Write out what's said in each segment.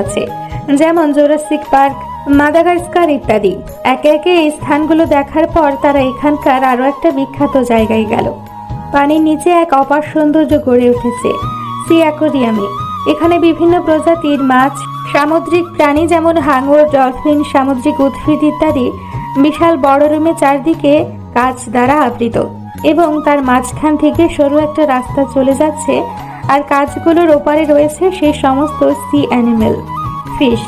আছে, যেমন Jurassic park, Madagascar ইত্যাদি। একে একে এই স্থানগুলো দেখার পর তারা এখানকার আরো একটা বিখ্যাত জায়গায় গেল। পানির নিচে এক অপার সৌন্দর্য গড়ে উঠেছে সি অ্যাকোরিয়ামে। এখানে বিভিন্ন প্রজাতির মাছ, সামুদ্রিক প্রাণী যেমন হাঙর, ডলফিন, সামুদ্রিক উদ্ভিদ ইত্যাদি বিশাল বড় রুমে চারদিকে কাঁচ দ্বারা আবৃত, এবং তার মাঝখান থেকে সরু একটা রাস্তা চলে যাচ্ছে, আর কাঁচগুলোর ওপারে রয়েছে সেই সমস্ত সি অ্যানিমেল, ফিশ।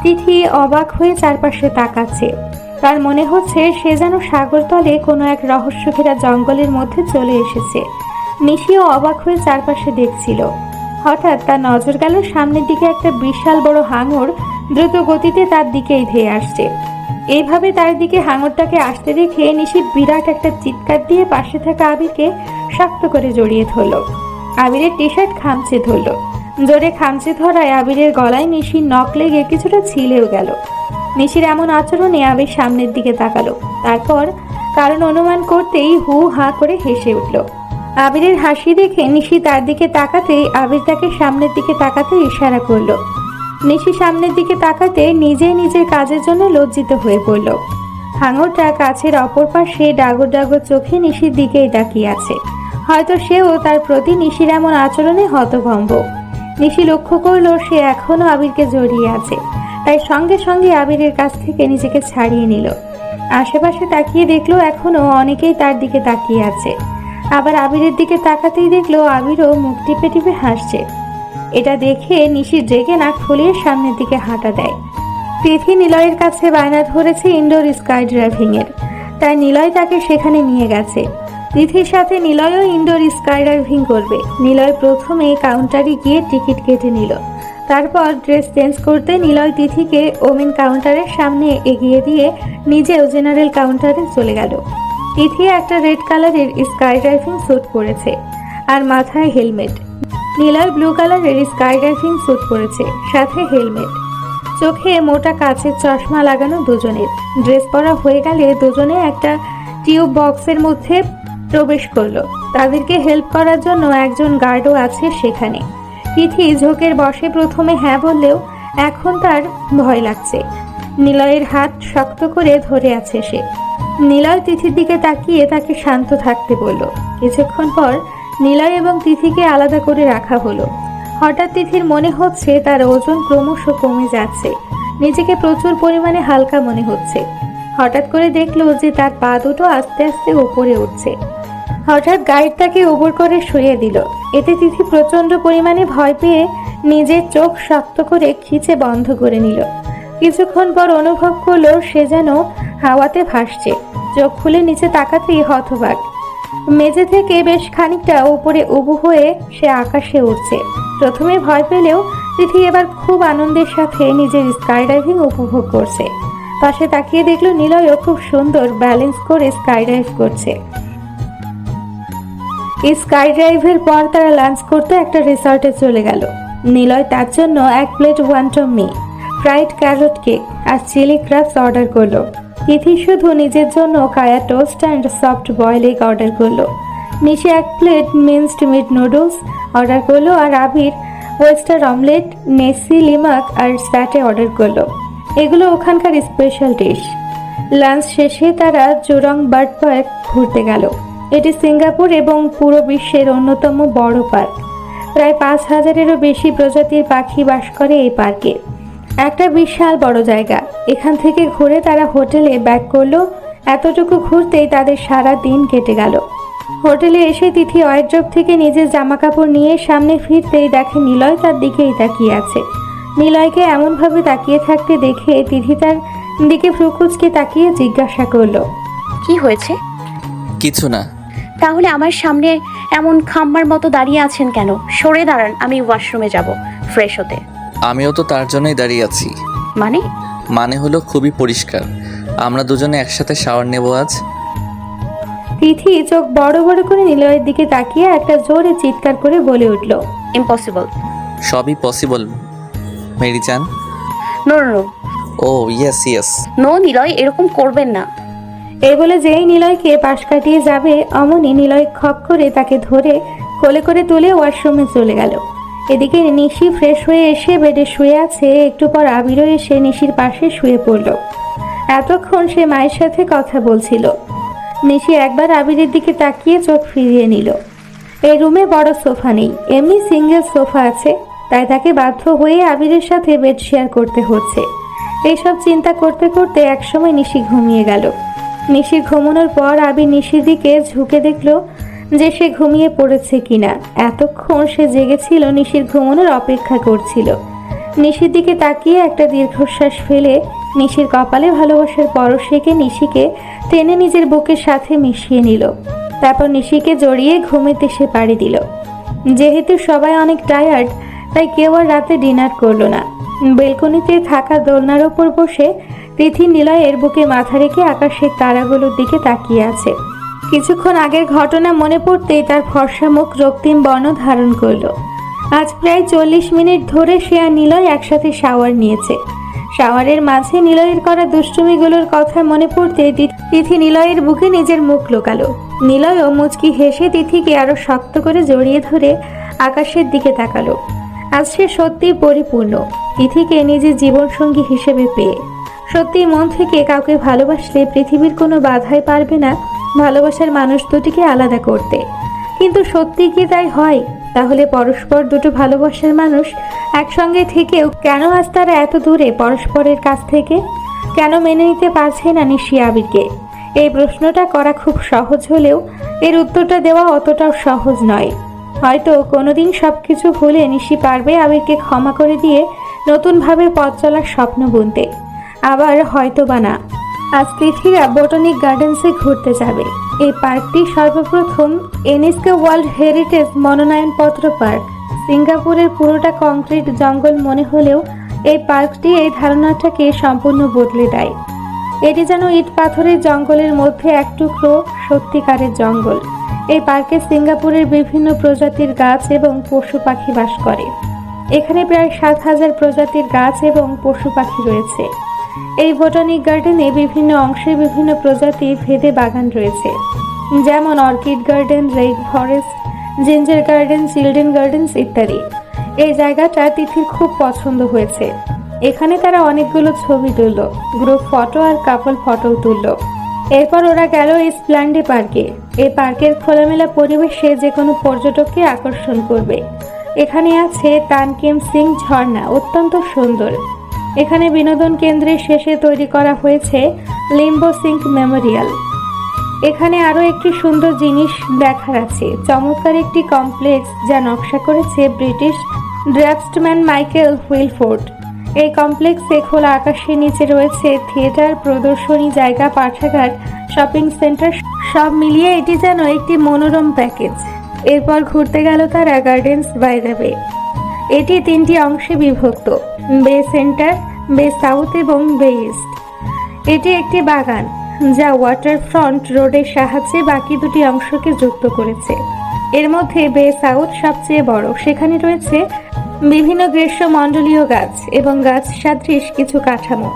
তিথি অবাক হয়ে চারপাশে তাকাচ্ছে। তার মনে হচ্ছে সে যেন সাগরতলে কোনো এক রহস্যঘেরা জঙ্গলের মধ্যে চলে এসেছে। নিশিও অবাক হয়ে চারপাশে দেখছিল। হঠাৎ তার নজর গেল সামনের দিকে একটা বিশাল বড় হাঙর দ্রুত গতিতে তার দিকেই ধেয়ে আসছে। এইভাবে তার দিকে হাঙরটাকে আসতে দেখে নিশি বিরাট একটা চিৎকার দিয়ে পাশে থাকা আবিরকে শক্ত করে জড়িয়ে ধরল। আবিরের টি শার্ট খামচে ধরল। জোরে খামচে ধরায় আবিরের গলায় নিশির নখ লেগে কিছুটা ছিলেও গেল। নিশির এমন আচরণে আবির সামনের দিকে তাকালো। তারপর কারণ অনুমান করতেই হু হা করে হেসে উঠল। আবিরের হাসি দেখে নিশি তার দিকে তাকাতেই আবির তাকে সামনের দিকে তাকাতে ইশারা করলো। নিশি সামনের দিকে তাকাতে নিজেই নিজের কাজের জন্য লজ্জিত হয়ে পড়ল। হাঙরটা কাছের অপর পাশে ডাগর ডাগর চোখে নিশির দিকেই তাকিয়ে আছে। হয়তো সেও তার প্রতি নিশির এমন আচরণে হতভম্ব। নিশি লক্ষ্য করলো সে এখনো আবিরকে জড়িয়ে আছে, তাই সঙ্গে সঙ্গে আবিরের কাছ থেকে নিজেকে ছাড়িয়ে নিল। আশেপাশে তাকিয়ে দেখলো এখনো অনেকেই তার দিকে তাকিয়ে আছে। আবার আবিরের দিকে তাকাতেই দেখলো আবিরও মুখ টিপে টিপে হাসছে। এটা দেখে নিশি জেগে নাক ফুলিয়ে সামনের দিকে হাঁটা দেয়। তিথি নিলয়ের কাছে বায়না ধরেছে ইনডোর স্কাই ড্রাইভিং এর, তাই নিলয় তাকে সেখানে নিয়ে গেছে। তিথির সাথে নিলয়ও ইনডোর স্কাই ড্রাইভিং করবে। নিলয় প্রথমে কাউন্টারে গিয়ে টিকিট কেটে নিল। তারপর ড্রেস চেঞ্জ করতে নিলয় তিথিকে ওমেন কাউন্টারের সামনে এগিয়ে দিয়ে নিজেও জেনারেল কাউন্টারে চলে গেল। তিথি একটা রেড কালারের স্কাই ড্রাইভিং স্যুট পরেছে আর মাথায় হেলমেট। নিলয় ব্লু কালারের স্কাই ড্রাইভিং স্যুট পরেছে, সাথে হেলমেট। চোখে মোটা কাচের চশমা লাগানো দুজনের। ড্রেস পরা হয়ে গেলে দুজনে একটা টিউব বক্সের মধ্যে প্রবেশ করলো। তাদেরকে হেল্প করার জন্য একজন গার্ডও আছে সেখানে। তিথি ঝোঁকের বসে প্রথমে হ্যাঁ বললেও এখন তার ভয় লাগছে। নিলয়ের হাত শক্ত করে ধরে আছে সে। নিলয় তিথির দিকে তাকিয়ে তাকে শান্ত থাকতে বলল। কিছুক্ষণ পর নিলয় এবং তিথিকে আলাদা করে রাখা হলো। হঠাৎ তিথির মনে হচ্ছে তার ওজন ক্রমশ কমে যাচ্ছে। নিজেকে প্রচুর পরিমাণে হালকা মনে হচ্ছে। হঠাৎ করে দেখলো যে তার পা দুটো আস্তে আস্তে উপরে উঠছে। হঠাৎ গাইড তাকে ওপর করে শুইয়ে দিল। এতে তিথি প্রচন্ড পরিমাণে ভয় পেয়ে নিজের চোখ শক্ত করে খিচে বন্ধ করে নিল। কিছুক্ষণ পর অনুভব করলো সে যেন হাওয়াতে ভাসছে। চোখ খুলে নিচে তাকাতেই হতবাক। মেঝে থেকে বেশ খানিকটা উপরে উবু হয়ে সে আকাশে উঠছে। প্রথমে ভয় পেলেও তিথি এবার খুব আনন্দের সাথে নিজের স্কাই ড্রাইভিং উপভোগ করছে। পাশে তাকিয়ে দেখলো নিলয়ও খুব সুন্দর ব্যালেন্স করে স্কাই ড্রাইভ করছে। এই স্কাই ড্রাইভের পর তারা লাঞ্চ করতে একটা রিসর্টে চলে গেল। নিলয় তার জন্য 1 plate wonton mee, fried carrot cake আর চিলি ক্রাবস অর্ডার করলো। তিথি শুধু নিজের জন্য kaya toast and soft boiled egg order করলো। Nishi 1 plate minced meat noodles order করলো, আর Abir oyster omelette, nasi lemak আর স্যাটে অর্ডার করলো। এগুলো ওখানকার স্পেশাল ডিশ। লাঞ্চ শেষে তারা জুরং বার্ড পার্ক ঘুরতে গেল। এটি সিঙ্গাপুর এবং পুরো বিশ্বের অন্যতম বড় পার্ক। প্রায় 5000-এরও বেশি প্রজাতির পাখি বাস করে এই পার্কে। একটা বিশাল বড় জায়গা। এখান থেকে ঘুরে তারা হোটেলে ব্যাক করলো। এতটুকু ঘুরতেই তাদের সারা দিন কেটে গেল। হোটেলে এসে তিথি ওয়ার্ড্রোব থেকে নিজের জামা কাপড় নিয়ে সামনে ফিরতেই দেখে নিলয় তার দিকেই তাকিয়ে আছে। নিলয়কে এমনভাবে তাকিয়ে থাকতে দেখে তিথি তার দিকে ফ্রুকুচকে তাকিয়ে জিজ্ঞাসা করলো, কি হয়েছে? কিছু না। তাহলে আমার সামনে এমন খাম্বার মতো দাঁড়িয়ে আছেন কেন? সরে দাঁড়ান, আমি ওয়াশরুমে যাব ফ্রেশ হতে। আমিও তো তার জন্যই দাঁড়িয়ে আছি। মানে হলো খুবই পরিষ্কার। আমরা দুজনে একসাথে শাওয়ার নেব আজ। তিথি চোখ বড় বড় করে নিলয়ের দিকে তাকিয়ে একটা জোরে চিৎকার করে বলে উঠল, ইম্পসিবল। সবই পসিবল মেরি জান। No no no. Oh yes. No Nilay, এরকম করবেন না। এই বলে যেই নিলয়কে পাশ কাটিয়ে যাবে অমনি নিলয় খপ করে তাকে ধরে কোলে করে তুলে ওয়াশরুমে চলে গেল। এদিকে নিশি ফ্রেশ হয়ে এসে বেডে শুয়ে আছে। একটু পর আবিরও এসে নিশির পাশে শুয়ে পড়ল। এতক্ষণ সে মায়ের সাথে কথা বলছিল। নিশি একবার আবিরের দিকে তাকিয়ে চোখ ফিরিয়ে নিল। এই রুমে বড় সোফা নেই, এমনি সিঙ্গেল সোফা আছে, তাই তাকে বাধ্য হয়ে আবিরের সাথে বেড শেয়ার করতে হচ্ছে। এইসব চিন্তা করতে করতে একসময় নিশি ঘুমিয়ে গেল। নিশি ঘুমানোর পর আবির নিশির দিকে ঝুঁকে দেখল যে সে ঘুমিয়ে পড়েছে কিনা। এতক্ষণ সে জেগেছিল, নিশির ঘুমানোর অপেক্ষা করছিল। নিশির দিকে তাকিয়ে একটা দীর্ঘশ্বাস ফেলে নিশির কপালে ভালোবাসার পরশ রেখে নিশিকে টেনে নিজের বুকের সাথে মিশিয়ে নিল। তারপর নিশিকে জড়িয়ে ঘুমেতে সে পাড়ি দিল। যেহেতু সবাই অনেক টায়ার্ড, তাই কেউ আর রাতে ডিনার করলো না। বেলকনিতে থাকা দোলনার ওপর বসে তিথি নিলয়ের বুকে মাথা রেখে আকাশের তারাগুলোর দিকে তাকিয়ে আছে। কিছুক্ষণ আগের ঘটনা মনে পড়তেই তার ফর্সা মুখ রক্তিম বর্ণ ধারণ করলো। আজ প্রায় 40 মিনিট ধরে সে আর নিলয় একসাথে শাওয়ার নিয়েছে। শাওয়ারের মাঝে নিলয়ের করা দুষ্টুমিগুলোর কথা মনে পড়তে তিথি নিলয়ের বুকে নিজের মুখ লুকালো। নিলয়ও মুচকি হেসে তিথিকে আরো শক্ত করে জড়িয়ে ধরে আকাশের দিকে তাকালো। আজ সে সত্যি পরিপূর্ণ, তিথিকে নিজের জীবনসঙ্গী হিসেবে পেয়ে। সত্যি মন থেকে কাউকে ভালোবাসলে পৃথিবীর কোনো বাধাই পারবে না ভালোবাসার মানুষ দুটিকে আলাদা করতে। কিন্তু সত্যি কি তাই হয়? তাহলে পরস্পর দুটো ভালোবাসার মানুষ একসঙ্গে থেকেও কেন আজ তারা এত দূরে পরস্পরের কাছ থেকে? কেন মেনে নিতে পারছে না নিশি আবিরকে? এই প্রশ্নটা করা খুব সহজ হলেও এর উত্তরটা দেওয়া অতটাও সহজ নয়। হয়তো কোনোদিন সবকিছু ভুলে নিশি পারবে আবিরকে ক্ষমা করে দিয়ে নতুনভাবে পথ চলার স্বপ্ন বুনতে। আবার হয়তো বা না। আজ তিথিরা বোটানিক গার্ডেন্সে ঘুরতে যাবে। এই পার্কটি সর্বপ্রথম ইউনেস্কো ওয়ার্ল্ড হেরিটেজ মনোনয়নপত্র পার্ক। সিঙ্গাপুরের পুরোটা কংক্রিট জঙ্গল মনে হলেও এই পার্কটি এই ধারণাটাকে সম্পূর্ণ বদলে দেয়। এটি যেন ইট পাথরের জঙ্গলের মধ্যে এক টুকরো সত্যিকারের জঙ্গল। এই পার্কে সিঙ্গাপুরের বিভিন্ন প্রজাতির গাছ এবং পশু পাখি বাস করে। এখানে প্রায় 7,000 প্রজাতির গাছ এবং পশু পাখি রয়েছে। এই বোটানিক গার্ডেনে বিভিন্ন অংশে বিভিন্ন প্রজাতি ভেদে বাগান রয়েছে, যেমন orchid garden, rain forest, ginger garden, children gardens ইত্যাদি। এই জায়গাটা তিথির খুব পছন্দ হয়েছে। এখানে তারা অনেকগুলো ছবি তুলল, গ্রুপ ফটো আর কাপল ফটোও তুলল। এরপর ওরা গেল স্প্ল্যান্ডে পার্কে। এই পার্কের খোলামেলা পরিবেশে যে কোনো পর্যটককে আকর্ষণ করবে। এখানে আছে তানকিম সিং ঝর্ণা, অত্যন্ত সুন্দর। এখানে বিনোদন কেন্দ্রের শেষে তৈরি করা হয়েছে লিম্বো সিং মেমোরিয়াল। এখানে আরও একটি সুন্দর জিনিস দেখার আছে, চমৎকার একটি কমপ্লেক্স যা নকশা করেছে ব্রিটিশ ড্রাফটসম্যান মাইকেল হুইলফোর্ড। এই কমপ্লেক্সে খোলা আকাশের নিচে রয়েছে থিয়েটার, প্রদর্শনী জায়গা, পাঠাগার, শপিং সেন্টার। সব মিলিয়ে এটি যেন একটি মনোরম প্যাকেজ। এরপর ঘুরতে গেল তারা গার্ডেন্স বাই দ্য বে। এটি 3টি অংশে বিভক্ত, বে সেন্টার, বে সাউথ এবং বে ইস্ট। এটি একটি বাগান যা ওয়াটারফ্রন্ট রোডের সাহায্যে বাকি দুটি অংশকে যুক্ত করেছে। এর মধ্যে বে সাউথ সবচেয়ে বড়। সেখানে রয়েছে বিভিন্ন গ্রীষ্মমণ্ডলীয় গাছ এবং গাছ সাদৃশ কিছু কাঠামো,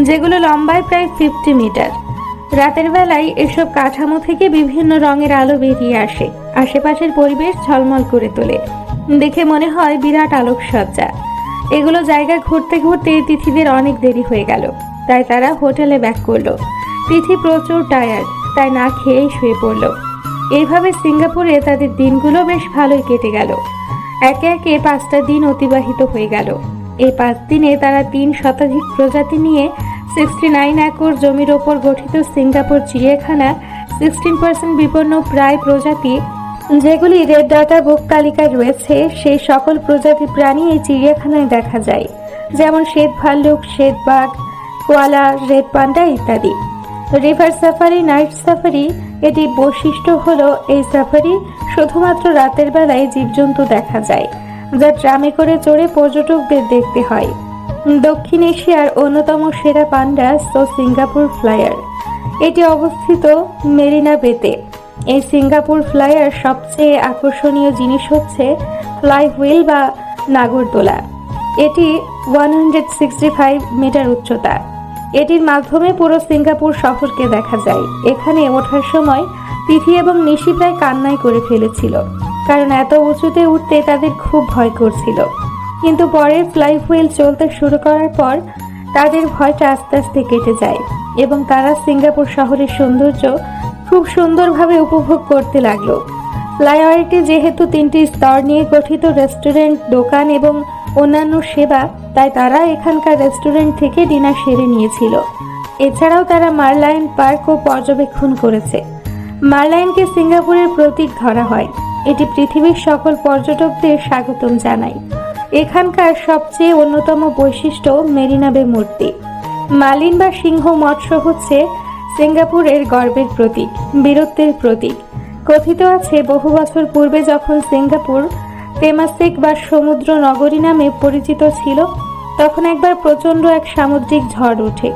যেগুলো লম্বায় প্রায় 50 মিটার। রাতের বেলায় এসব কাঠামো থেকে বিভিন্ন রঙের আলো বেরিয়ে আসে, আশেপাশের পরিবেশ ঝলমল করে তোলে। দেখে মনে হয় বিরাট আলোকসজ্জা। এগুলো জায়গা ঘুরতে ঘুরতে তিথিদের অনেক দেরি হয়ে গেল, তাই তারা হোটেলে ব্যাক করলো। তিথি প্রচুর টায়ার্ড, তাই না খেয়েই শুয়ে পড়ল। এইভাবে সিঙ্গাপুরে তাদের দিনগুলো বেশ ভালোই কেটে গেল। একে একে 5টা দিন অতিবাহিত হয়ে গেল। এই 5 দিনে তারা 3 শতাধিক প্রজাতি নিয়ে 69 একর জমির ওপর গঠিত সিঙ্গাপুর চিড়িয়াখানা 16% বিপন্ন প্রায় প্রজাতি, যেগুলি রেড ডাটা বুক তালিকায় রয়েছে, সেই সকল প্রজাতি প্রাণী এই চিড়িয়াখানায় দেখা যায়, যেমন শ্বেত ভাল্লুক, শ্বেত বাঘ, কোয়ালা, রেড পান্ডা ইত্যাদি। রিভার সাফারি, নাইট সাফারি, এটি বৈশিষ্ট্য হলো এই সাফারি শুধুমাত্র রাতের বেলায় জীবজন্তু দেখা যায়, যা ট্রামে করে চড়ে পর্যটকদের দেখতে হয়। দক্ষিণ এশিয়ার অন্যতম সেরা পান্ডা সিঙ্গাপুর ফ্লায়ার। এটি অবস্থিত মেরিনা বেতে। এই সিঙ্গাপুর ফ্লায়ার সবচেয়ে আকর্ষণীয় জিনিস হচ্ছে ফ্লাই হুইল বা নাগরদোলা। এটি 165 মিটার উচ্চতা। এটির মাধ্যমে পুরো সিঙ্গাপুর শহরকে দেখা যায়। এখানে ওঠার সময় তিথি এবং নিশি প্রায় কান্নাই করে ফেলেছিল। কারণ এত উঁচুতে উঠতে তাদের খুব ভয় করছিল। কিন্তু পরে ফ্লাই হুইল চলতে শুরু করার পর তাদের ভয়টা আস্তে আস্তে কেটে যায় এবং তারা সিঙ্গাপুর শহরের সৌন্দর্য খুব সুন্দরভাবে উপভোগ করতে লাগলো। ফ্লাইওভারটি যেহেতু 3টি স্তর নিয়ে গঠিত, রেস্টুরেন্ট, দোকান এবং অন্যান্য সেবা, তাই তারা এখানকার রেস্টুরেন্ট থেকে ডিনার সেরে নিয়েছিল। এছাড়াও তারা মার্লাইন পার্কও পর্যবেক্ষণ করেছে। মার্লাইনকে সিঙ্গাপুরের প্রতীক ধরা হয়। এটি পৃথিবীর সকল পর্যটকদের স্বাগতম জানায়। এখানকার সবচেয়ে অন্যতম বৈশিষ্ট্য মেরিনা বে মূর্তি। মার্লিন বা সিংহ মৎস্য হচ্ছে সিঙ্গাপুরের গর্বের প্রতীক, বীরত্বের প্রতীক। কথিত আছে বহু বছর পূর্বে যখন সিঙ্গাপুর তেমাসেক বা সমুদ্র নগরী নামে পরিচিত ছিল, তখন একবার প্রচণ্ড এক সামুদ্রিক ঝড় ওঠে।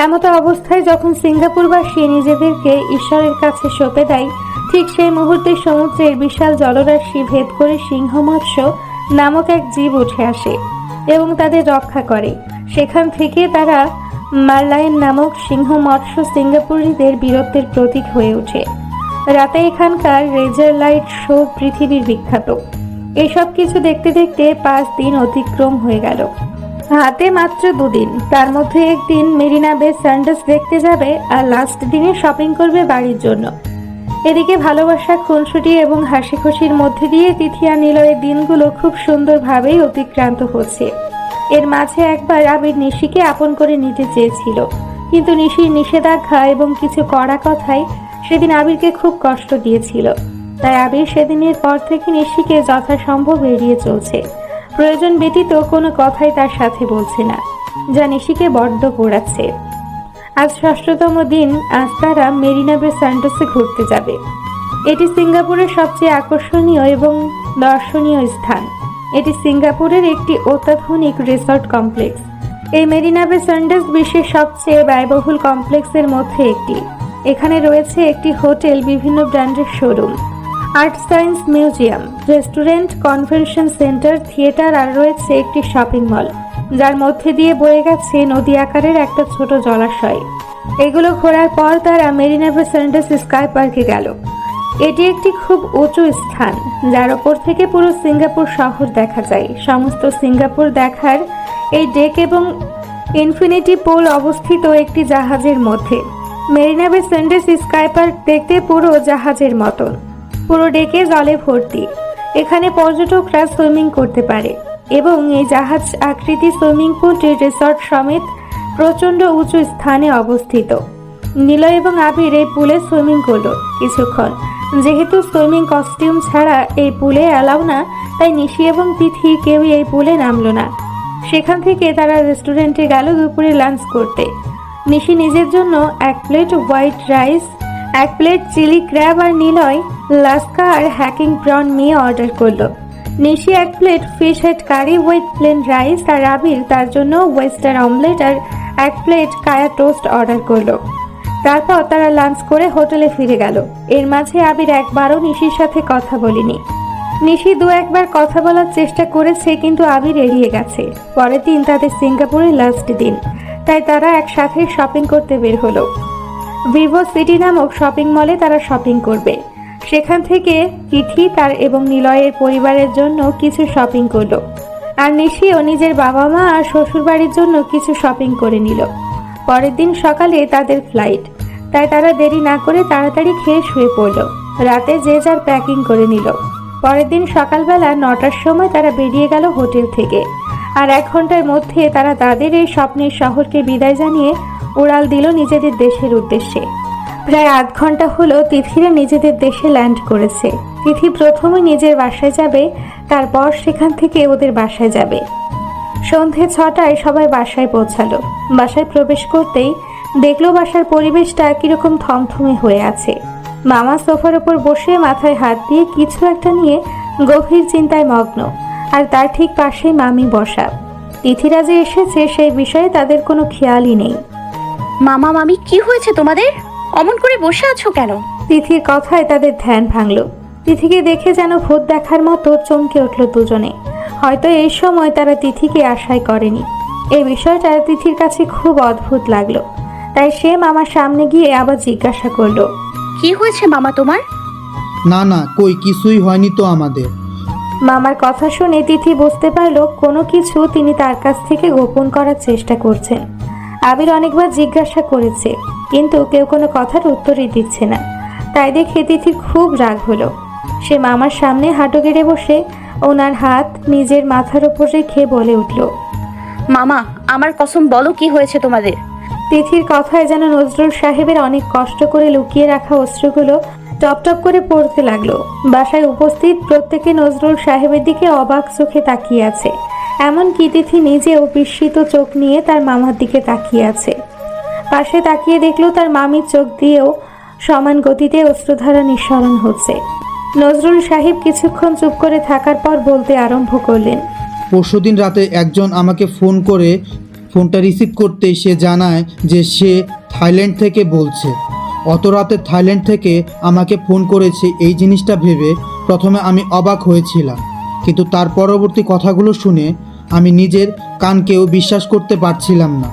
এমতো অবস্থায় যখন সিঙ্গাপুরবাসী নিজেদেরকে ঈশ্বরের কাছে সঁপে দেয়, ঠিক সেই মুহূর্তে সমুদ্রের বিশাল জলরাশি ভেদ করে সিংহ মৎস্য নামক এক জীব উঠে আসে এবং তাদের রক্ষা করে। সেখান থেকে তারা মার্লাইন নামক সিংহ মৎস্য সিঙ্গাপুরিদের বীরত্বের প্রতীক হয়ে ওঠে। রাতে এখানকার রেজার লাইট শো পৃথিবীর বিখ্যাত। এসব কিছু দেখতে দেখতে 5 দিন অতিক্রম হয়ে গেল। হাতে মাত্র 2 দিন, তার মধ্যে একদিন মেরিনা বে স্যান্ডস দেখতে যাবে আর লাস্ট দিনে শপিং করবে বাড়ির জন্য। এদিকে ভালোবাসা, খুনসুটি এবং হাসি খুশির মধ্যে দিয়ে তিথি আর নিলয়ের দিনগুলো খুব সুন্দরভাবেই অতিক্রান্ত হচ্ছে। এর মাঝে একবার আবির নিশিকে আপন করে নিতে চেয়েছিল, কিন্তু নিশির নিষেধাজ্ঞা এবং কিছু কড়া কথায় সেদিন আবিরকে খুব কষ্ট দিয়েছিল। তাই আবির সেদিনের পর থেকে নিশিকে যথাসম্ভব এড়িয়ে চলছে। প্রয়োজন ব্যতীত কোনো কথাই তার সাথে বলছে না, যা নিশিকে বড্ড পোড়াচ্ছে। আজ 6তম দিন। আজ তারা মেরিনা বে স্যান্ডসে ঘুরতে যাবে। এটি সিঙ্গাপুরের সবচেয়ে আকর্ষণীয় এবং দর্শনীয় স্থান। এটি সিঙ্গাপুরের একটি অত্যাধুনিক রিসর্ট কমপ্লেক্স। এই মেরিনা বে স্যান্ডস বিশ্বের সবচেয়ে ব্যয়বহুল কমপ্লেক্সের মধ্যে একটি। এখানে রয়েছে একটি হোটেল, বিভিন্ন ব্র্যান্ডের showroom, art science museum, restaurant, convention centre, theatre আর রয়েছে একটি শপিং মল, যার মধ্যে দিয়ে বয়ে গেছে নদী আকারের একটা ছোট জলাশয়। এগুলো ঘোরার পর তারা মেরিনা বে স্যান্ডস স্কাই পার্কে গেল। এটি একটি খুব উঁচু স্থান, যার ওপর থেকে পুরো সিঙ্গাপুর শহর দেখা যায়। সমস্ত সিঙ্গাপুর দেখার এই ডেক এবং ইনফিনিটি পুল অবস্থিত একটি জাহাজের মধ্যে। মেরিনা বে স্যান্ডস স্কাই পার্ক দেখতে পুরো জাহাজের মতন, পুরো ডেকে জলে ভর্তি। এখানে পর্যটকরা সুইমিং করতে পারে এবং এই জাহাজ আকৃতি সুইমিং পুলটি রিসর্ট সমেত প্রচণ্ড উঁচু স্থানে অবস্থিত। নিলয় এবং আবির এই পুলে সুইমিং করলো কিছুক্ষণ। যেহেতু সুইমিং কস্টিউম ছাড়া এই পুলে অ্যালাউ না, তাই নিশি এবং তিথি কেউই এই পুলে নামলো না। সেখান থেকে তারা রেস্টুরেন্টে গেল দুপুরে লাঞ্চ করতে। নিশি নিজের জন্য 1 plate white rice, 1 plate chilli crab আর নিলয় লাস্কা আর হ্যাকিং প্রন নিয়ে অর্ডার করলো। Nishi 1 plate fish head curry with plain rice আর আবির তার জন্য ওয়েস্টার অমলেট আর 1 প্লেট কায়া টোস্ট অর্ডার করলো। তারপর তারা লাঞ্চ করে হোটেলে ফিরে গেল। এর মাঝে আবির একবারও নিশির সাথে কথা বলেনি। নিশি 2-1বার কথা বলার চেষ্টা করেছে, কিন্তু আবির এড়িয়ে গেছে। পরের দিন তাদের সিঙ্গাপুরের লাস্ট দিন, তাই তারা একসাথে শপিং করতে বের হলো। ভিভো সিটি নামক শপিং মলে তারা শপিং করবে। সেখান থেকে তিথি তার এবং নিলয়ের পরিবারের জন্য কিছু শপিং করলো, আর নিশিও নিজের বাবা মা আর শ্বশুরবাড়ির জন্য কিছু শপিং করে নিল। পরের দিন সকালে তাদের ফ্লাইট, তাই তারা দেরি না করে তাড়াতাড়ি খেয়ে শুয়ে পড়ল। রাতে যে যার প্যাকিং করে নিল। পরের দিন সকালবেলা 9টার সময় তারা বেরিয়ে গেল হোটেল থেকে। আর 1 ঘন্টার মধ্যে তারা তাদের এই স্বপ্নের শহরকে বিদায় জানিয়ে উড়াল দিল নিজেদের দেশের উদ্দেশ্যে। প্রায় 8 ঘন্টা হলো তিথিরা নিজেদের দেশে ল্যান্ড করেছে। তিথি প্রথমে নিজের বাসায় যাবে, তারপর সেখান থেকে ওদের বাসায় যাবে। সন্ধে 6টায় সবাই বাসায় পৌঁছালো। বাসায় প্রবেশ করতেই দেখলো বাসার পরিবেশটা কিরকম থমথমে হয়ে আছে। মামা সোফার উপর বসে মাথায় হাত দিয়ে কিছু একটা নিয়ে গভীর চিন্তায় মগ্ন, আর তার ঠিক পাশেই মামি বসা। তিথিরা যে এসেছে সেই বিষয়ে তাদের কোনো খেয়ালই নেই। মামা মামি, কি হয়েছে তোমাদের? অমন করে বসে আছো কেন? তিথির কথায় তাদের ধ্যান ভাঙল। তিথিকে দেখে যেন ভূত দেখার মতো চমকে উঠল দুজনে। হয়তো এই সময় তারা তিথিকে আশাই করেনি। এই বিষয়টা তিথির কাছে খুব অদ্ভুত লাগলো। তাই সে মামার সামনে গিয়ে আবার জিজ্ঞাসা করলো, কি হয়েছে মামা তোমার? না না, কই কিছুই হয়নি তো আমাদের। মামার কথা শুনে তিথি বুঝতে পারলো কোনো কিছু তিনি তার কাছ থেকে গোপন করার চেষ্টা করছেন। আবির অনেকবার জিজ্ঞাসা করেছে, কিন্তু কেউ কোনো কথার উত্তরই দিচ্ছে না। তাই দেখে তিথির খুব রাগ হলো। সে মামার সামনে হাঁটু গেড়ে বসে ওনার হাত নিজের মাথার উপর রেখে বলে উঠল, মামা, আমার কসম বলো কি হয়েছে তোমাদের? তিথির কথায় যেন নজরুল সাহেবের অনেক কষ্ট করে লুকিয়ে রাখা অশ্রুগুলো টপ টপ করে পড়তে লাগলো। বাসায় উপস্থিত প্রত্যেকে নজরুল সাহেবের দিকে অবাক চোখে তাকিয়ে আছে। এমনকি তিথি নিজেও বিস্মিত চোখ নিয়ে তার মামার দিকে তাকিয়ে আছে। পাশে তাকিয়ে দেখলো তার মামির চোখ দিয়েও সমান গতিতে অশ্রুধারা নিঃসরণ হচ্ছে। নজরুল সাহেব কিছুক্ষণ চুপ করে থাকার পর বলতে আরম্ভ করলেন, পরশুদিন রাতে একজন আমাকে ফোন করে ফোনটা রিসিভ করতেই সে জানায় যে সে থাইল্যান্ড থেকে বলছে। অত রাতে থাইল্যান্ড থেকে আমাকে ফোন করেছে, এই জিনিসটা ভেবে প্রথমে আমি অবাক হয়েছিলাম, কিন্তু তার পরবর্তী কথাগুলো শুনে আমি নিজের কানকেও বিশ্বাস করতে পারছিলাম না।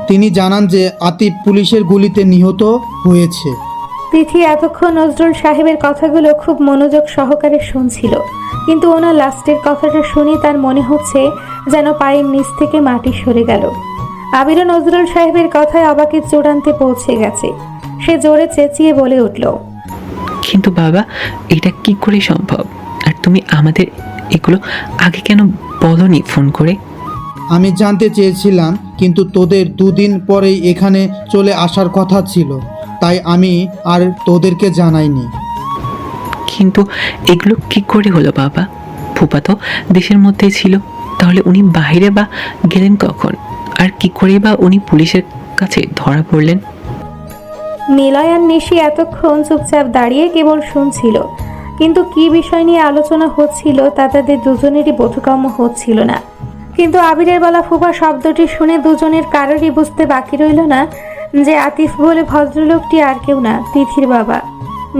তিনি জানান যে আতিফ পুলিশের গুলিতে নিহত হয়েছে। তিথি এতক্ষণ নজরুল সাহেবের কথাগুলো খুব মনোযোগ সহকারে শুনছিল, কিন্তু ওনার লাস্টের কথাটা শুনে তার মনে হচ্ছে যেন পায়ের নিচ থেকে মাটি সরে গেল। আবিরও নজরুল সাহেবের কথায় অবাকের চূড়ান্তে পৌঁছে গেছে। সে জোরে চেঁচিয়ে বলে উঠল, কিন্তু বাবা, এটা কি করে সম্ভব? আর তুমি আমাদের এগুলো আগে কেন বলনি ফোন করে? আমি জানতে চেয়েছিলাম, কিন্তু তোদের দুদিন পরেই এখানে চলে আসার কথা ছিল, তাই আমি আর তোদেরকে জানাইনি। কিন্তু এগুলো কি করে হলো বাবা? ফুপা তো দেশের মধ্যেই ছিল, তাহলে উনি বাইরে বা গেলেন কখন? আর কি করে বা উনি পুলিশের কাছে ধরা পড়লেন? নিলয় আর নিশি এতক্ষণ চুপচাপ দাঁড়িয়ে কেবল শুনছিল, কিন্তু কি বিষয় নিয়ে আলোচনা হচ্ছিল তা তাদের দুজনেরই বোধগম্য হচ্ছিল না। কিন্তু আবিরের বলা ফুফা শব্দটি শুনে দুজনের কারোরই বুঝতে বাকি রইল না যে আতিফ বলে ভদ্রলোকটি আর কেউ না, তিথির বাবা।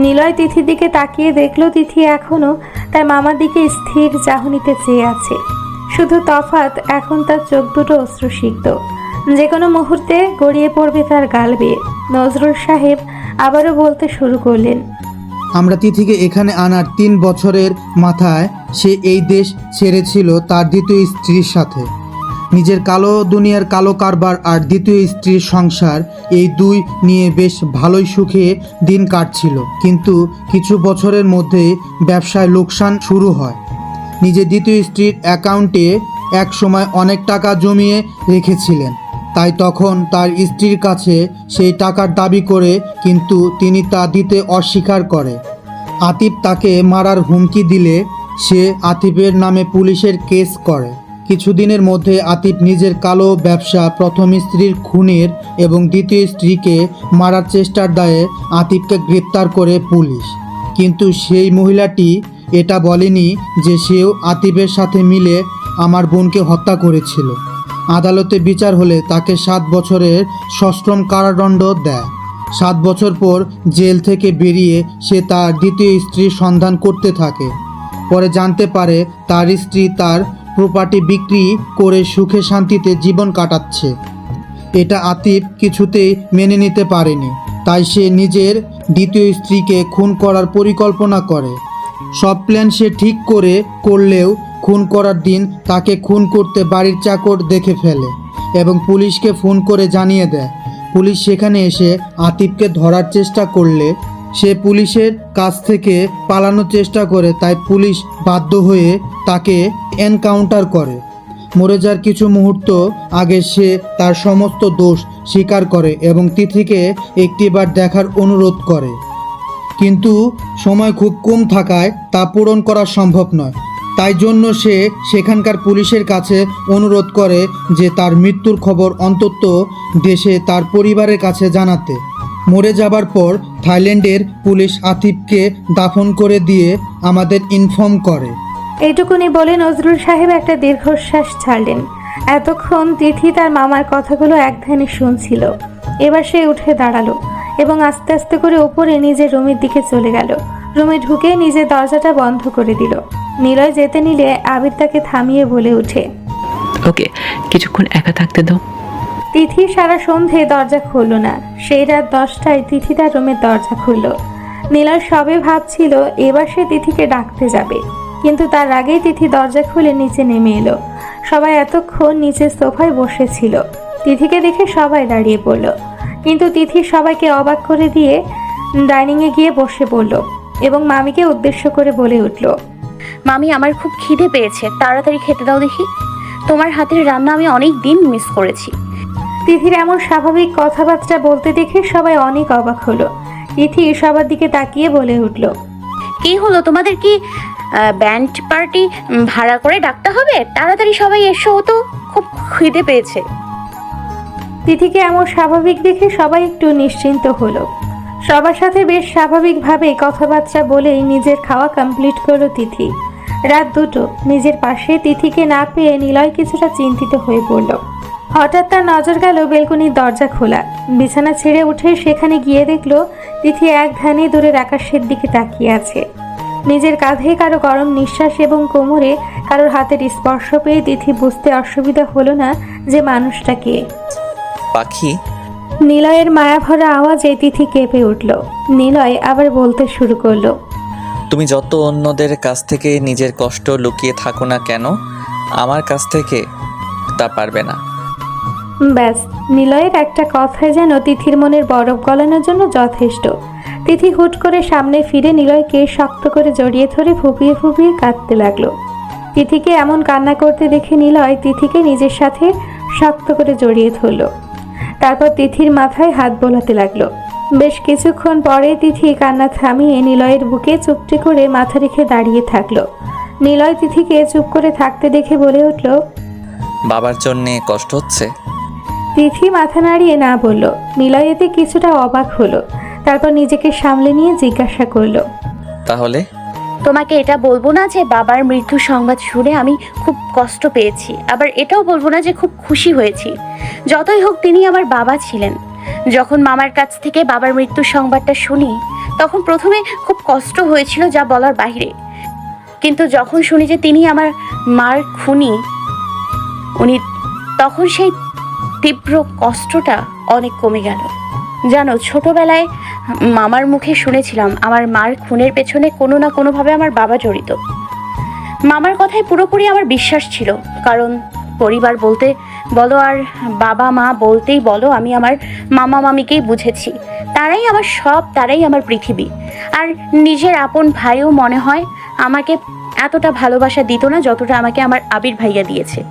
নিলয় তিথির দিকে তাকিয়ে দেখলো তিথি এখনো তার মামার দিকে স্থির চাহনিতে চেয়ে আছে। শুধু তফাৎ এখন তার চোখ দুটো অশ্রুসিক্ত, যে কোনো মুহূর্তে গড়িয়ে পড়বে তার গাল বেয়ে। নজরুল সাহেব আবারও বলতে শুরু করলেন, আমরা তিথিকে এখানে আনার 3 বছরের মাথায় সে এই দেশ ছেড়েছিল তার দ্বিতীয় স্ত্রীর সাথে। নিজের কালো দুনিয়ার কালো কারবার আর দ্বিতীয় স্ত্রীর সংসার, এই দুই নিয়ে বেশ ভালোই সুখে দিন কাটছিল। কিন্তু কিছু বছরের মধ্যেই ব্যবসায় লোকসান শুরু হয়। নিজের দ্বিতীয় স্ত্রীর অ্যাকাউন্টে এক সময় অনেক টাকা জমিয়ে রেখেছিলেন, তাই তখন তার স্ত্রীর কাছে সেই টাকার দাবি করে, কিন্তু তিনি তা দিতে অস্বীকার করে। আতিফ তাকে মারার হুমকি দিলে সে আতিফের নামে পুলিশের কেস করে। কিছুদিনের মধ্যে আতিফ নিজের কালো ব্যবসা, প্রথম স্ত্রীর খুনের এবং দ্বিতীয় স্ত্রীকে মারার চেষ্টার দায়ে আতিফকে গ্রেপ্তার করে পুলিশ। কিন্তু সেই মহিলাটি এটা বলেনি যে সেও আতিফের সাথে মিলে আমার বোনকে হত্যা করেছিল। আদালতে বিচার হলে তাকে 7 বছরের সশ্রম কারাদণ্ড দেয়। 7 বছর পর জেল থেকে বেরিয়ে সে তার দ্বিতীয় স্ত্রীর সন্ধান করতে থাকে। পরে জানতে পারে তার স্ত্রী তার প্রপার্টি বিক্রি করে সুখে শান্তিতে জীবন কাটাচ্ছে। এটা আতিফ কিছুতেই মেনে নিতে পারেনি, তাই সে নিজের দ্বিতীয় স্ত্রীকে খুন করার পরিকল্পনা করে। সব প্ল্যান সে ঠিক করলেও খুন করার দিন তাকে খুন করতে বাড়ির চাকর দেখে ফেলে এবং পুলিশকে ফোন করে জানিয়ে দেয়। পুলিশ সেখানে এসে আতিফকে ধরার চেষ্টা করলে সে পুলিশের কাছ থেকে পালানোর চেষ্টা করে, তাই পুলিশ বাধ্য হয়ে তাকে এনকাউন্টার করে। মরে যাওয়ার কিছু মুহূর্ত আগে সে তার সমস্ত দোষ স্বীকার করে এবং তিথিকে একটিবার দেখার অনুরোধ করে, কিন্তু সময় খুব কম থাকায় তা পূরণ করা সম্ভব নয়। তাই জন্য সে সেখানকার পুলিশের কাছে অনুরোধ করে যে তার মৃত্যুর খবর অন্তত দেশে তার পরিবারের কাছে জানাতে। মরে যাবার পর থাইল্যান্ডের পুলিশ আতিফকে দাফন করে দিয়ে আমাদের ইনফর্ম করে। এইটুকুনি বলে নজরুল সাহেব একটা দীর্ঘশ্বাস ছাড়লেন। এতক্ষণ তিথি তার মামার কথাগুলো এক ধ্যানে শুনছিল। এবার সে উঠে দাঁড়ালো এবং আস্তে আস্তে করে উপরে নিজের রুমের দিকে চলে গেল। রুমে ঢুকে নিজের দরজাটা বন্ধ করে দিল। নিলয় যেতে নিলে আবির তাকে থামিয়ে বলে উঠে, ওকে, কিছুক্ষণ একা থাকতে দাও। তিথি সারা সন্ধে দরজা খুলল না। সেই রাত 10টায় তিথি তার রুমের দরজা খুলল। নিলয় সবে ভাবছিল এবার সে তিথিকে ডাকতে যাবে, কিন্তু তার আগেই তিথি দরজা খুলে নিচে নেমে এলো। সবাই এতক্ষণ নিচে সোফায় বসেছিল। তিথিকে দেখে সবাই দাঁড়িয়ে পড়ল, কিন্তু তিথি সবাইকে অবাক করে দিয়ে ডাইনিংয়ে গিয়ে বসে পড়ল এবং মামিকে উদ্দেশ্য করে বলে উঠল, মামি, আমার খুব খিদে পেয়েছে, তাড়াতাড়ি খেতে দাও দেখি। তোমার হাতের রান্না আমি অনেক দিন মিস করেছি। তিথির এমন স্বাভাবিক কথাবার্তা বলতে দেখে সবাই অনেক অবাক হলো। তিথি সবার দিকে তাকিয়ে বলে উঠল, কি হলো তোমাদের? কি ব্যান্ড পার্টি ভাড়া করে ডাকতে হবে? তাড়াতাড়ি সবাই এসো, তো খুব খিদে পেয়েছে। তিথিকে এমন স্বাভাবিক দেখে সবাই একটু নিশ্চিন্ত হলো। সবার সাথে বেশ স্বাভাবিকভাবে কথাবার্তা বলেই নিজের খাওয়া কমপ্লিট করলো তিথি। রাত 2টো। নিজের পাশে তিথিকে না পেয়ে নিলয় কিছুটা চিন্তিত হয়ে পড়ল। হঠাৎ তার নজর গেল বেলকনির দরজা খোলা। বিছানা ছেড়ে উঠে সেখানে গিয়ে দেখলো তিথি এক ধ্যানে দূরের আকাশের দিকে তাকিয়ে আছে। নিজের কাঁধে কারো গরম নিঃশ্বাস এবং কোমরে কারোর হাতের স্পর্শ পেয়ে তিথি বুঝতে অসুবিধা হলো না যে মানুষটা কে। পাখি। নিলয়ের মায়াভরা আওয়াজে তিথি কেঁপে উঠল। নিলয় আবার বলতে শুরু করলো, তুমি যত অন্যদের কাছ থেকে নিজের কষ্ট লুকিয়ে থাকো না কেন, আমার কাছ থেকে তা পারবে না। ব্যাস, নিলয়ের একটা কথায় যেন তিথির মনের বরফ গলানোর জন্য যথেষ্ট। তিথি হুট করে সামনে ফিরে নিলয়কে শক্ত করে জড়িয়ে ধরে ফুপিয়ে ফুপিয়ে কাঁদতে লাগলো। তিথিকে এমন কান্না করতে দেখে নিলয় তিথিকে নিজের সাথে শক্ত করে জড়িয়ে ধরল। তারপর তিথির মাথায় হাত বোলাতে লাগলো। বেশ কিছুক্ষণ পরে তিথি কান্না থামিয়ে নিলয়ের বুকে চুপটি করে মাথা রেখে দাঁড়িয়ে থাকলো। নিলয় তিথিকে চুপ করে থাকতে দেখে বলে উঠল, বাবার জন্যে কষ্ট হচ্ছে? তিথি মাথা নাড়িয়ে না বলল। নিলয় এতে কিছুটা অবাক হলো। তারপর নিজেকে সামলে নিয়ে জিজ্ঞাসা করলো, তাহলে তোমাকে এটা বলবো না যে বাবার মৃত্যু সংবাদ শুনে আমি খুব কষ্ট পেয়েছি, আবার এটাও বলবো না যে খুব খুশি হয়েছি। যতই হোক তিনি আমার বাবা ছিলেন। যখন মামার কাছ থেকে বাবার মৃত্যুর সংবাদটা শুনি তখন প্রথমে খুব কষ্ট হয়েছিল, যা বলার বাইরে। কিন্তু যখন শুনি যে তিনি আমার মার খুনি তখন সেই তীব্র কষ্টটা অনেক কমে গেল। জানো, ছোটবেলায় মামার মুখে শুনেছিলাম আমার মার খুনের পেছনে কোনো না কোনোভাবে আমার বাবা জড়িত। মামার কথায় পুরোপুরি আমার বিশ্বাস ছিল, কারণ পরিবার বলতে বলো আর বাবা মা বলতেই বলো, আমি আমার মামা মামিকেই বুঝেছি। তারাই আমার সব, তারাই আমার পৃথিবী। আর নিজের আপন ভাইও মনে হয় আমাকে এতটা ভালোবাসা দিত না যতটা আমাকে আমার আবির ভাইয়া দিয়েছে।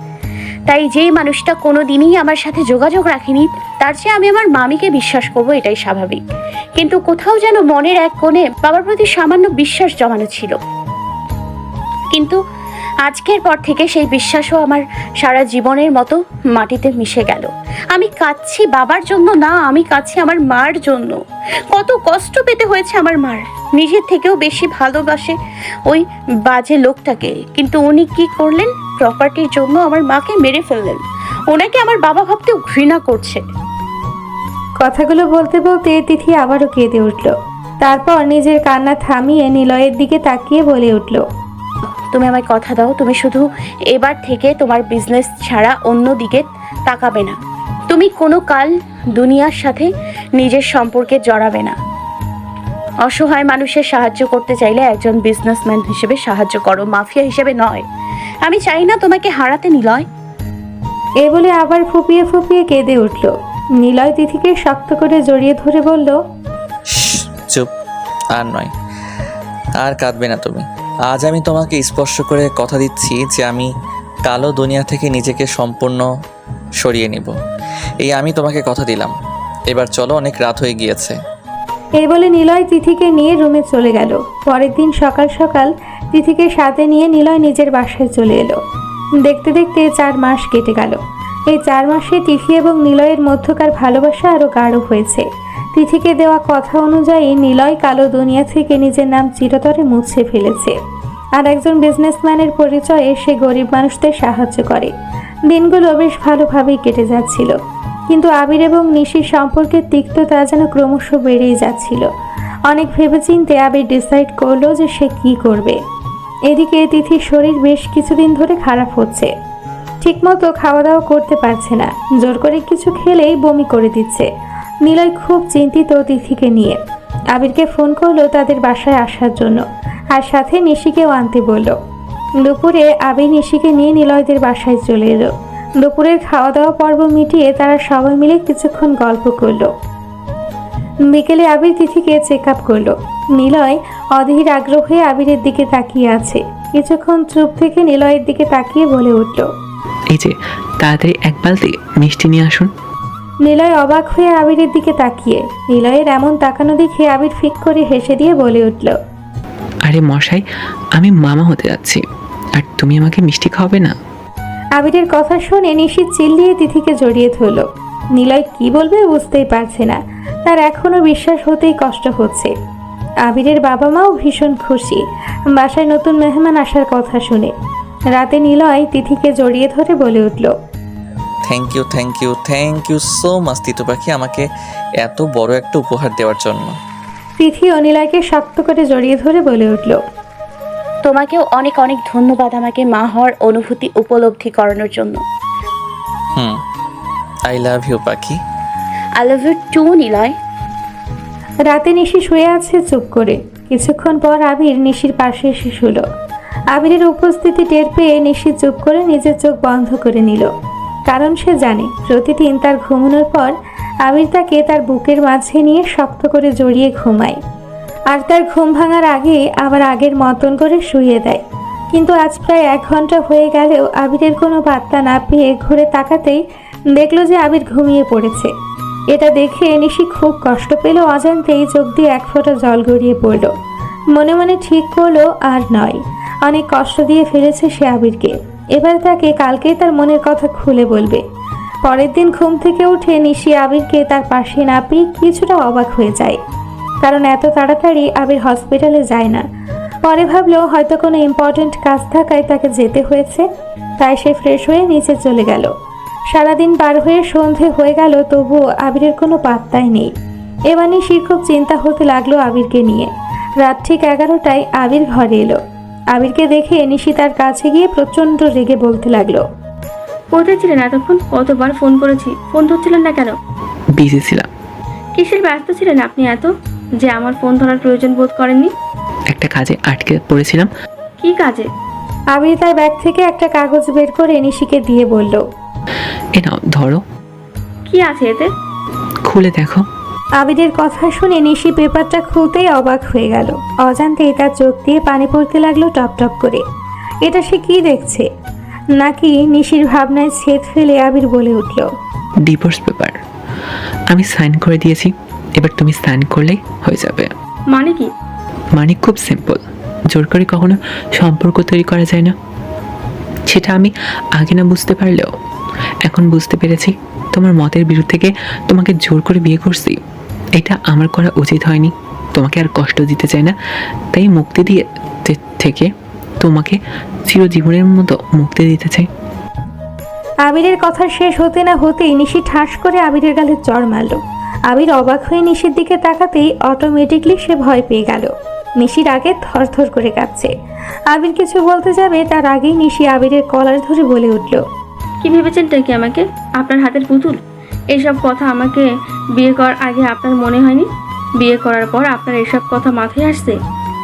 তাই যেই মানুষটা কোনো দিনই আমার সাথে যোগাযোগ রাখেনি, তার চেয়ে আমি আমার মামিকে বিশ্বাস করব, এটাই স্বাভাবিক। কিন্তু কোথাও যেন মনের এক কোণে বাবার প্রতি সামান্য বিশ্বাস জমানো ছিল। কিন্তু আজকের পর থেকে সেই বিশ্বাসও আমার সারা জীবনের মতো মাটিতে মিশে গেল। আমি কাঁদছি বাবার জন্য না, আমি কাঁদছি আমার মার জন্য। কত কষ্ট পেতে হয়েছে আমার মার। নিজের থেকেও বেশি ভালোবাসে ওই বাজে লোকটাকে, কিন্তু উনি কি করলেন? প্রপার্টির জন্য আমার মাকে মেরে ফেললেন। ওনাকে আমার বাবা ভাবতেও ঘৃণা করছে। কথাগুলো বলতে বলতে তিথি আবারও কেঁদে উঠল। তারপর নিজের কান্না থামিয়ে নিলয়ের দিকে তাকিয়ে বলে উঠল, তুমি আমায় কথা দাও, তুমি শুধু এবার থেকে তোমার বিজনেস ছাড়া অন্য দিকে তাকাবে না। তুমি কোনো কাল দুনিয়ার সাথে নিজের সম্পর্কে জড়াবে না। অসহায় মানুষের সাহায্য করতে চাইলে একজন বিজনেসম্যান হিসেবে সাহায্য করো, মাফিয়া হিসেবে নয়। আমি চাই না তোমাকে হারাতে, নিলয়। এ বলে আবার ফুপিয়ে ফুপিয়ে কেঁদে উঠল। নিলয় তিথিকে শক্ত করে জড়িয়ে ধরে বলল, চুপ, আর নয়, আর কাঁদবে না তুমি। আজ আমি তোমাকে স্পর্শ করে কথা দিচ্ছি যে আমি কালো দুনিয়া থেকে নিজেকে সম্পূর্ণ সরিয়ে নিব। এই আমি তোমাকে কথা দিলাম। এবার চলো, অনেক রাত হয়ে গিয়েছে। এই বলে নিলয় তিথিকে নিয়ে রুমে চলে গেল। পরের দিন সকাল সকাল তিথিকে সাথে নিয়ে নিলয় নিজের বাসায় চলে এলো। দেখতে দেখতে 4 মাস কেটে গেল। এই 4 মাসে তিথি এবং নিলয়ের মধ্যকার ভালোবাসা আরও গাঢ় হয়েছে। তিথিকে দেওয়া কথা অনুযায়ী নিলয় কালো দুনিয়া থেকে নিজের নাম চিরতরে মুছে ফেলেছে। আর একজন বিজনেসম্যানের পরিচয়ে সে গরিব মানুষদের সাহায্য করে। দিনগুলো বেশ ভালোভাবেই কেটে যাচ্ছিল, কিন্তু আবির এবং নিশির সম্পর্কের তিক্ততা যেন ক্রমশ বেড়েই যাচ্ছিল। অনেক ভেবেচিন্তে আবির ডিসাইড করলো যে সে কি করবে। এদিকে তিথির শরীর বেশ কিছুদিন ধরে খারাপ হচ্ছে। ঠিকমতো খাওয়া দাওয়া করতে পারছে না, জোর করে কিছু খেলেই বমি করে দিচ্ছে। নিলয় খুব চিন্তিত তিথিকে নিয়ে। আবিরকে ফোন করলো তাদের বাসায় আসার জন্য, আর সাথে নিশিকেও আনতে বলল। দুপুরে আবির নিশিকে নিয়ে নিলয়দের বাসায় চলে এলো। দুপুরের খাওয়া দাওয়া পর্ব মিটিয়ে তারা সবাই মিলে কিছুক্ষণ গল্প করলো। বিকেলে আবির তিথিকে চেক আপ করলো। নিলয় অধীর আগ্রহে আবিরের দিকে তাকিয়ে আছে। কিছুক্ষণ চুপ থেকে নিলয়ের দিকে তাকিয়ে বলে উঠল। এই যে তাড়াতাড়ি এক বালতি মিষ্টি নিয়ে আসুন। নিলয় অবাক হয়ে আবিরের দিকে তাকিয়ে, নিলয়ের এমন তাকানো দেখে আবির ফিক করে হেসে দিয়ে বলে উঠল। আরে মশাই, আমি মামা হতে যাচ্ছি, আর তুমি আমাকে মিষ্টি খাওয়াবে না? আবিরের কথা শুনে নিশি চিল্লিয়ে তিথিকে জড়িয়ে ধরল। নিলয় কি বলবে বুঝতেই পারছে না, তার এখনো বিশ্বাস হতেই কষ্ট হচ্ছে। আবিরের বাবা মাও ভীষণ খুশি বাসায় নতুন মেহমান আসার কথা শুনে। রাতে নিলয় তিথিকে জড়িয়ে ধরে বলে উঠল। Thank you so much Titu Pakhi, আমাকে এত বড় একটা উপহার দেওয়ার জন্য। তিথি ও নিলয়কে শক্ত করে জড়িয়ে ধরে বলে উঠল। তোমাকেও অনেক অনেক ধন্যবাদ আমাকে মা হওয়ার অনুভূতি উপলব্ধি করানোর জন্য। I love you Pakhi. I love you too Niloy. রাতে নিশি শুয়ে আছে চুপ করে। কিছুক্ষণ পর আবির নিশির পাশে এসে শুল। আবিরের উপস্থিতি টের পেয়ে নিশি চুপ করে নিজের চোখ বন্ধ করে নিল, কারণ সে জানে প্রতিদিন তার ঘুমানোর পর আবির তাকে তার বুকের মাঝে নিয়ে শক্ত করে জড়িয়ে ঘুমায়, আর তার ঘুম ভাঙার আগে আবার আগের মতন করে শুইয়ে দেয়। কিন্তু আজ প্রায় 1 ঘন্টা হয়ে গেলেও আবিরের কোনো বার্তা না পেয়ে ঘুরে তাকাতেই দেখলো যে আবির ঘুমিয়ে পড়েছে। এটা দেখে নিশি খুব কষ্ট পেল। অজান্তেই চোখ দিয়ে 1 ফোঁটা জল গড়িয়ে পড়ল। মনে মনে ঠিক করলো আর নয়, অনেক কষ্ট দিয়ে ফেলেছে সে আবিরকে। এবার তাকে কালকেই তার মনের কথা খুলে বলবে। পরের দিন ঘুম থেকে উঠে নিশি আবিরকে তার পাশে না পেয়ে কিছুটা অবাক হয়ে যায়, কারণ এত তাড়াতাড়ি আবির হসপিটালে যায় না। পরে ভাবলো হয়তো কোনো ইম্পর্ট্যান্ট কাজ থাকায় তাকে যেতে হয়েছে, তাই সে ফ্রেশ হয়ে নিচে চলে গেল। সারাদিন পার হয়ে সন্ধে হয়ে গেল, তবুও আবিরের কোনো পাত্তাই নেই। এবার নিশির খুব চিন্তা হতে লাগলো আবিরকে নিয়ে। রাত ঠিক 11টায় আবির ঘরে এলো। আবিরকে দেখে নিশি তার কাছে গিয়ে প্রচণ্ড রেগে বলতে লাগলো। কোথায় ছিলেন এতক্ষণ? কতবার ফোন করেছি, ফোন ধরছিলেন না কেন? বিজি ছিলাম। কিসের ব্যস্ত ছিলেন আপনি এত যে আমার ফোন ধরার প্রয়োজন বোধ করেননি? একটা কাজে আটকে পড়েছিলাম। কি কাজে? আবির তার ব্যাগ থেকে একটা কাগজ বের করে নিশিকে দিয়ে বলল। এ নাও ধরো। কি আছে এতে? খুলে দেখো। আবিরের কথা শুনে নিশি পেপারটা খুলতেই অবাক হয়ে গেল। অজান্তেই তার চোখ দিয়ে পানি পড়তে লাগলো টপ টপ করে। এটা সে কি দেখছে? নাকি নিশির ভাবনায় ছেদ ফেলে আবির বলে উঠল। ডিভোর্স পেপার আমি সাইন করে দিয়েছি, এবার তুমি সাইন করলেই হয়ে যাবে। মানে কি? মানে খুব সিম্পল, জোর করে কখনো সম্পর্ক তৈরি করা যায় না। সেটা আমি আগে না বুঝতে পারলেও এখন বুঝতে পেরেছি। তোমার মতের বিরুদ্ধে থেকে তোমাকে জোর করে বিয়ে করছি, এটা আমার করা উচিত হয়নি। তোমাকে আর কষ্ট দিতে চাই না, তাই মুক্তি দিয়ে থেকে তোমাকে চিরজীবনের মতো মুক্তি দিতে চাই। আবিরের কথা শেষ হতে না হতেই নিশি ঠাস করে আবিরের গালে চড় মারল। আবির অবাক হয়ে নিশির দিকে তাকাতেই অটোমেটিকলি সে ভয় পেয়ে গেল। নিশির আগে থরথর করে কাঁপছে। আবির কিছু বলতে যাবে তার আগেই নিশি আবিরের কলার ধরে বলে উঠল। কি ভেবেছেন কি আমাকে আপনার হাতের পুতুল? এইসব কথা আমাকে বিয়ে করার আগে আপনার মনে হয়নি? বিয়ে করার পর আপনার এসব কথা মাথায় আসছে?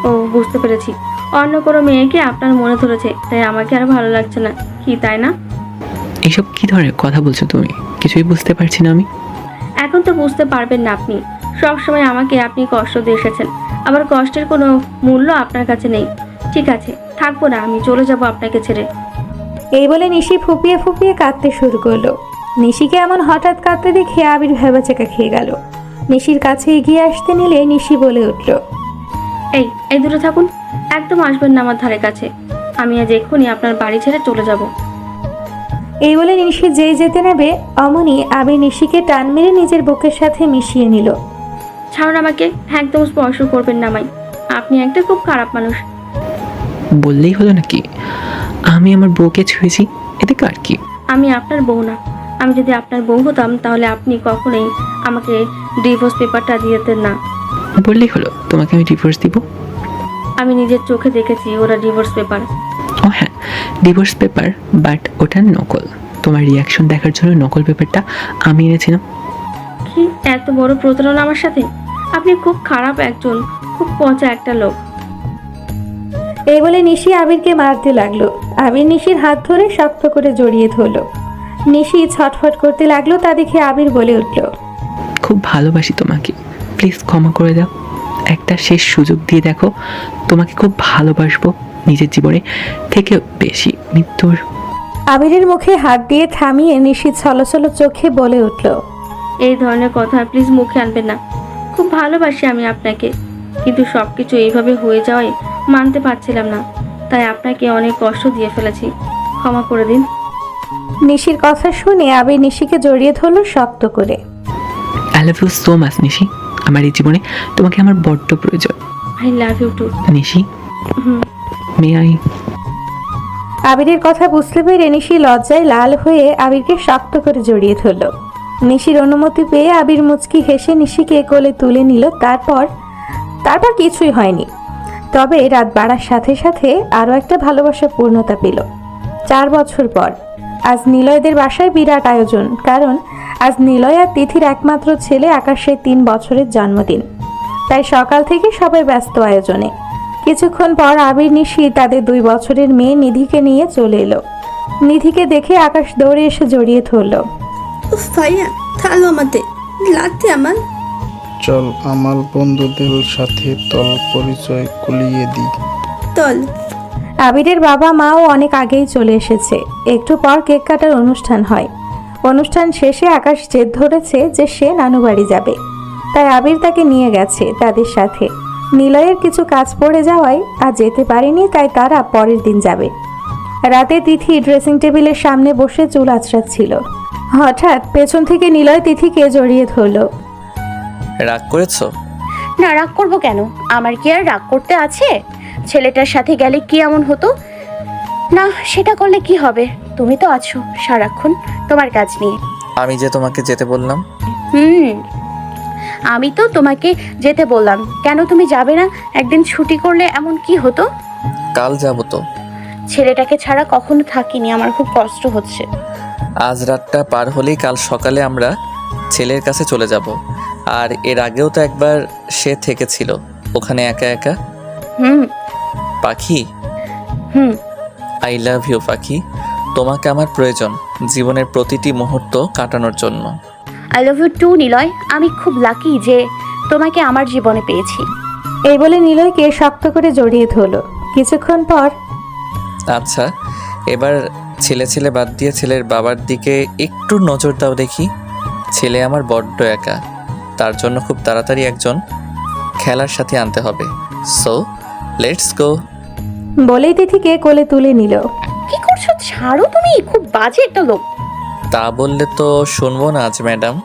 ও বুঝতে পেরেছি, অন্য কোনো মেয়েকে আপনার মনে ধরেছে, তাই আমাকে আর ভালো লাগছে না, কি তাই না? এইসব কি ধরনের কথা বলছো তুমি? কিছুই বুঝতে পারছি না আমি। এখন তো বুঝতে পারবেন না আপনি। সবসময় আমাকে আপনি কষ্ট দিয়ে এসেছেন, আবার কষ্টের কোনো মূল্য আপনার কাছে নেই। ঠিক আছে, থাকবো না, আমি চলে যাব আপনাকে ছেড়ে। এই বলে নিশি ফুপিয়ে ফুপিয়ে কাঁদতে শুরু করলো। নিশিকে এমন হঠাৎ কাঁদতে দেখে আবির ভেবাচেকা খেয়ে গেল। নিশির কাছে এগিয়ে আসতে নিলে নিশি বলে উঠল। এই দূরে থাকুন, একদম আসবেন না আমার ধারে কাছে। আমি আজ এক্ষুনি আপনার বাড়ি ছেড়ে চলে যাব। এই বলে নিশি যেই যেতে নেবে অমনি আবির নিশিকে টান মেরে নিজের বুকের সাথে মিশিয়ে নিল। ছাড়ুন আমাকে, একদম স্পর্শ করবেন না আমায়। আপনি একটা খুব খারাপ মানুষ। বললেই হলো নাকি আমি আমার বউকে ছুঁয়েছি? এতে কার কি? আমি আপনার বউ না। আমি যদি আপনার বউ হতাম তাহলে আপনি কখনোই আমাকে ডিভোর্স পেপারটা দিতেন না। বললেই হলো তোমাকে আমি ডিভোর্স দিব। আমি নিজের চোখে দেখেছি ওরা ডিভোর্স পেপার। ও হ্যাঁ, ডিভোর্স পেপার, বাট ওটা নকল। তোমার রিয়াকশন দেখার জন্য নকল পেপারটা আমি এনেছিলাম। কি এত বড় প্রতারণা আমার সাথে? আপনি খুব খারাপ একজন, খুব পচা একটা লোক। এই বলে নিশি আবিরকে মারতে লাগলো। আবির নিশির হাত ধরে শক্ত করে জড়িয়ে ধরলো। নিশি ছটফট করতে লাগলো, তা দেখে আবির বলে উঠল, খুব ভালোবাসি তোমাকে, প্লিজ ক্ষমা করে দাও। একটা শেষ সুযোগ দিয়ে দেখো, তোমাকে খুব ভালোবাসবো, নিজের জীবনে থেকে বেশি মৃত্যুর। আবিরের মুখে হাত দিয়ে থামিয়ে নিশি ছলছল চোখে বলে উঠল, এই ধরনের কথা প্লিজ মুখে আনবেন না। খুব ভালোবাসি আমি আপনাকে, কিন্তু সব কিছু এইভাবে হয়ে যাওয়ায় মানতে পারছিলাম না, তাই আপনাকে অনেক কষ্ট দিয়ে ফেলেছি, ক্ষমা করে দিন। নিশির কথা শুনে আবির নিশিকে জড়িয়ে ধরলো শক্ত করে। I love you so much Nishi, আমার এই জীবনে তোমাকে আমার বড্ড প্রয়োজন। I love you too. Nishi, may I? আবিরের কথা বুঝতে পেরে নিশি লজ্জায় লাল হয়ে আবিরকে শক্ত করে জড়িয়ে ধরল। নিশির অনুমতি পেয়ে আবির মুচকি হেসে নিশিকে কোলে তুলে নিল। তারপর কিছুই হয়নি, তবে রাত বাড়ার সাথে সাথে আরও একটা ভালোবাসা পূর্ণতা পেল। 4 বছর পর আজ নিলয়দের বাসায় বিরাট আয়োজন, কারণ আজ নিলয় আর তিথির একমাত্র ছেলে আকাশের 3 বছরের জন্মদিন। তাই সকাল থেকে সবাই ব্যস্ত আয়োজনে। কিছুক্ষণ পর আবির নিশি তাদের 2 বছরের মেয়ে নিধিকে নিয়ে চলে এলো। নিধিকে দেখে আকাশ দৌড়ে এসে জড়িয়ে ধরল। উফ ভাইয়া, থালো আমাদের লাগতে আমার। চল আমার বন্ধুদের সাথে তল পরিচয় কুলিয়ে দিই। তল। আবিরের বাবা মাও অনেক আগেই চলে এসেছে। একটু পর কেক কাটার অনুষ্ঠান হয়। অনুষ্ঠান শেষে আকাশ জেদ ধরেছে যে সে নানু বাড়ি যাবে, তাই আবির তাকে নিয়ে গেছে তাদের সাথে। নিলয়ের কিছু কাজ পড়ে যাওয়ায় আর যেতে পারেনি, তাই তারা পরের দিন যাবে। রাতে তিথি ড্রেসিং টেবিলের সামনে বসে চুল আঁচড়াচ্ছিল। হঠাৎ পেছন থেকে নিলয় তিথিকে জড়িয়ে ধরল। রাগ করেছো? না, রাগ করব কেন? আমার কি আর রাগ করতে আছে? ছেলেটার সাথে গেলে কি এমন হতো না, সেটা করলে কি হবে? তুমি তো আছো সারাক্ষণ তোমার কাজ নিয়ে। আমি যে তোমাকে যেতে বললাম। আমি তো তোমাকে যেতে বললাম, কেন তুমি যাবে না? একদিন ছুটি করলে এমন কি হতো? কাল যাবো তো। ছেলেটাকে ছাড়া কখনো থাকিনি, আমার খুব কষ্ট হচ্ছে। আজ রাতটা পার হলেই কাল সকালে আমরা ছেলের কাছে চলে যাব। আর এর আগেও তো একবার সে থেকেছিল ওখানে একা একা। হুম পাখি, হুম আই লাভ ইউ পাখি। তোমাকে আমার প্রয়োজন জীবনের প্রতিটি মুহূর্ত কাটানোর জন্য। I love you too Niloy. আমি খুব লাকি যে তোমাকে আমার জীবনে পেয়েছি। এই বলে নিলয়কে শক্ত করে জড়িয়ে ধরল। কিছুক্ষণ পর, আচ্ছা এবার ছেলে ছেলে বাদ দিয়ে ছেলের বাবার দিকে একটু নজর দাও দেখি। ছেলে আমার বড্ড একা, তার জন্য খুব তাড়াতাড়ি একজন খেলার সাথে আনতে হবে। So let's go. বলেই তিথিকে কোলে তুলে নিল। কি করছো? ছাড়ো, তুমি খুব বাজে একটা লোক। তা বললে তো শুনবো না আজ ম্যাডাম।